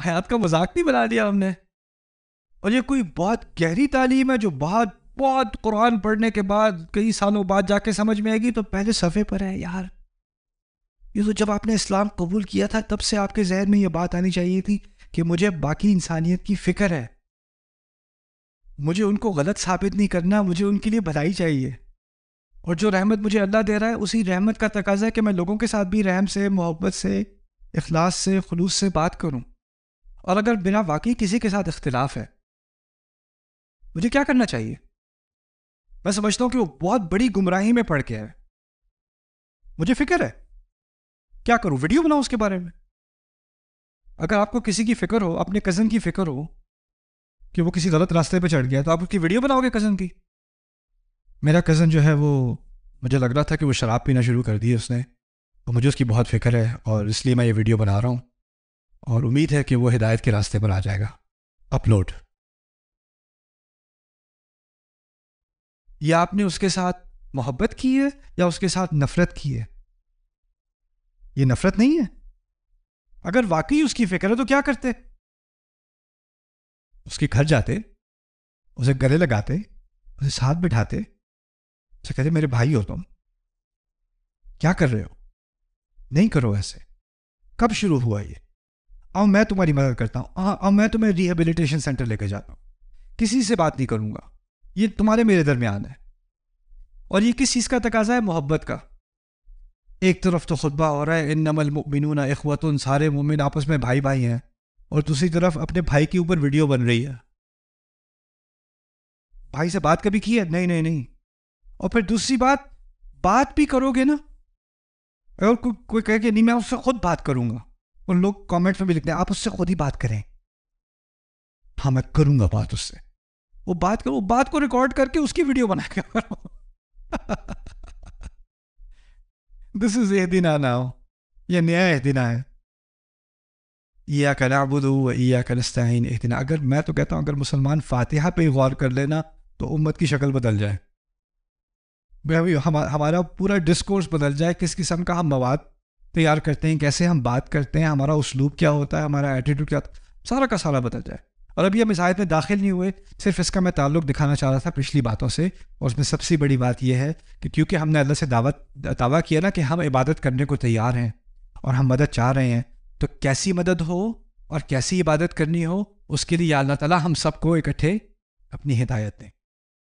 حیات کا مذاق نہیں بنا دیا ہم نے. اور یہ کوئی بہت گہری تعلیم ہے جو بہت بہت قرآن پڑھنے کے بعد کئی سالوں بعد جا کے سمجھ میں آئے گی. تو پہلے صفحے پر ہے یار. یہ تو جب آپ نے اسلام قبول کیا تھا تب سے آپ کے ذہن میں یہ بات آنی چاہیے تھی کہ مجھے باقی انسانیت کی فکر ہے, مجھے ان کو غلط ثابت نہیں کرنا, مجھے ان کے لیے بھلائی چاہیے. اور جو رحمت مجھے اللہ دے رہا ہے اسی رحمت کا تقاضا ہے کہ میں لوگوں کے ساتھ بھی رحم سے, محبت سے, اخلاص سے, خلوص سے بات کروں. اور اگر بنا واقعی کسی کے ساتھ اختلاف ہے مجھے کیا کرنا چاہیے؟ میں سمجھتا ہوں کہ وہ بہت بڑی گمراہی میں پڑ گیا ہے. مجھے فکر ہے, کیا کروں؟ ویڈیو بناؤں اس کے بارے میں. اگر آپ کو کسی کی فکر ہو, اپنے کزن کی فکر ہو کہ وہ کسی غلط راستے پہ چڑھ گیا, تو آپ اس کی ویڈیو بناؤ گے کزن کی. میرا کزن جو ہے وہ مجھے لگ رہا تھا کہ وہ شراب پینا شروع کر دی اس نے, اور مجھے اس کی بہت فکر ہے اور اس لیے میں یہ ویڈیو بنا رہا ہوں, اور امید ہے کہ وہ ہدایت کے راستے پر آ جائے گا. اپلوڈ. یا آپ نے اس کے ساتھ محبت کی ہے یا اس کے ساتھ نفرت کی ہے؟ یہ نفرت نہیں ہے. اگر واقعی اس کی فکر ہے تو کیا کرتے؟ اس کے گھر جاتے, اسے گلے لگاتے, اسے ساتھ بٹھاتے, اسے کہتے میرے بھائی ہو تم, کیا کر رہے ہو, نہیں کرو ایسے. کب شروع ہوا یہ؟ آؤ میں تمہاری مدد کرتا ہوں, آؤ میں تمہیں ریہیبلیٹیشن سینٹر لے کے جاتا ہوں, کسی سے بات نہیں کروں گا, یہ تمہارے میرے درمیان ہے. اور یہ کس چیز کا تقاضا ہے؟ محبت کا. ایک طرف تو خطبہ ہو رہا ہے انما المؤمنون اخوۃ, سارے مومن آپس میں بھائی بھائی ہیں, اور دوسری طرف اپنے بھائی کے اوپر ویڈیو بن رہی ہے. بھائی سے بات کبھی کی ہے؟ نہیں نہیں نہیں. اور پھر دوسری بات بھی کرو گے نا, اگر کوئی کہے کہ نہیں میں اس سے خود بات کروں گا, ان لوگ کامنٹس میں بھی لکھتے ہیں آپ اس سے خود ہی بات کریں. ہاں میں کروں گا بات اس سے. وہ بات کرو, بات کو ریکارڈ کر کے اس کی ویڈیو بنا کے کرو. دس از اہدنا ناؤ, یہ نیا اہدنا ہے. ایاک نعبد و ایاک نستعین اہدنا. اگر میں تو کہتا ہوں اگر مسلمان فاتحہ پہ غور کر لینا تو امت کی شکل بدل جائے, ہمارا پورا ڈسکورس بدل جائے, کس قسم کا ہم مواد تیار کرتے ہیں, کیسے ہم بات کرتے ہیں, ہمارا اسلوب کیا ہوتا ہے, ہمارا ایٹیٹیوڈ کیا ہوتا ہے, سارا کا سارا بدل جائے. اور ابھی ہم اس آیت میں داخل نہیں ہوئے, صرف اس کا میں تعلق دکھانا چاہ رہا تھا پچھلی باتوں سے. اور اس میں سب سے بڑی بات یہ ہے کہ کیونکہ ہم نے اللہ سے دعویٰ کیا نا کہ ہم عبادت کرنے کو تیار ہیں اور ہم مدد چاہ رہے ہیں, تو کیسی مدد ہو اور کیسی عبادت کرنی ہو اس کے لیے یا اللہ تعالیٰ ہم سب کو اکٹھے اپنی ہدایت دیں.